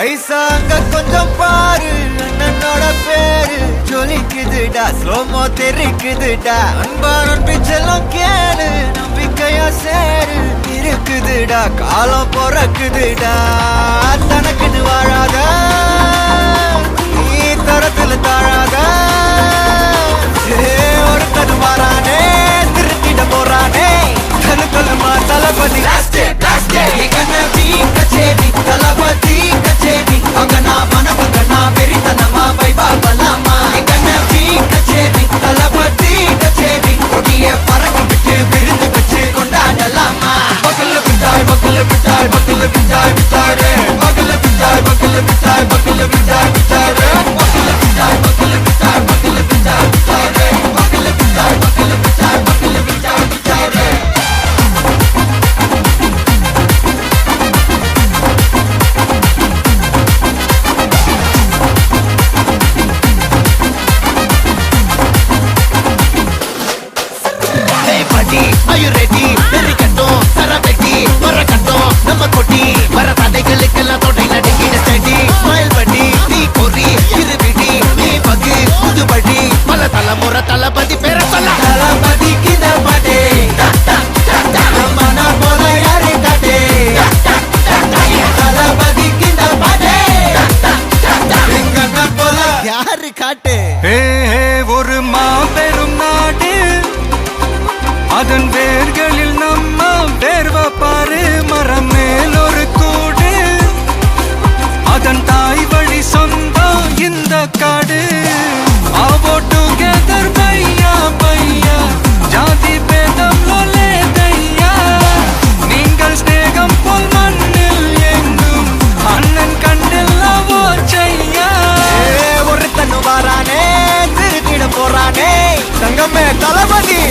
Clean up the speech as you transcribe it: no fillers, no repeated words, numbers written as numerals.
ஐசா அங்க கொஞ்சம் பாரு, அண்ணனோட பேரு ஜொலிக்குதுடா, ஸ்லோமோ தெரிக்குதுடா. அன்பான பிச்செல்லாம் கேளு, நம்பிக்கையா சேரு இருக்குதுடா, காலம் பொறக்குதுடா. தனக்குன்னு வாழாத, நீ தரத்துல தாழாத. ஒருத்தன் மாறானே, திருத்திட போறானே, தனக்குள்ளமா தளபதி. தளபதி கச்சேரி அங்கனா மனபங்கனா வெறித்தனமா வைபா பலாமா. கச்சேரி தளபதி கச்சேரி கொடிய பறக்க விட்டு விருந்து வச்சு கொண்டாடலாமா. பக்கல்ல விட்டாய் பக்கல்ல விட்டாய் பக்கல்ல விட்டாய் விட்டாரே, பக்கல்ல விட்டாய் பக்கல்ல விட்டாய் பக்கல்ல விட்டாய் விட்டாரே, பக்கல்ல விட்டாய் பக்கல்ல விட்டாய் பக்கல்ல விட்டாய் விட்டாரே, பக்கல்ல விட்டாய் பக்கல்ல விட்டாய் பக்கல்ல விட்டாய் விட்டாரே. Are you ready? Very கட்டும் சரவெட்டி வர கட்டும் நம்ம கொட்டி வர தடைகளுக்கெல்லாம் தொடை நடுங்கிட ஸ்டடி. ஸ்மைல் பண்ணி நீ பொறி இருவிடி நீ பகு புதுபடி பல தலைமுறை தளபதி பேர சொல்ல. தளபதிக்கு இந்த பாட்டே மன போல யாரு காட்டே. தளபதிக்கு இந்த பாட்டே எங்க போல யாரு காட்டு. ஒரு மாபெரும் நாடு, அதன் வேர்களில் நம்ம வேர்வ பாரு. மரம் மேல் ஒரு கூடு, அதன் தாய் வழி சொந்தம் இந்த காடு. ஆவோ டுகெதர் பையா பையா, ஜாதி பேதம் லோலே தையா. நீங்கள் ஸ்நேகம் போல் மண்ணில் எங்கும் அண்ணன் கண்ணில் அவோ செய்யா. ஒருத்தன் வாரானே, திருத்திட போறானே, தங்கமே தளபதி.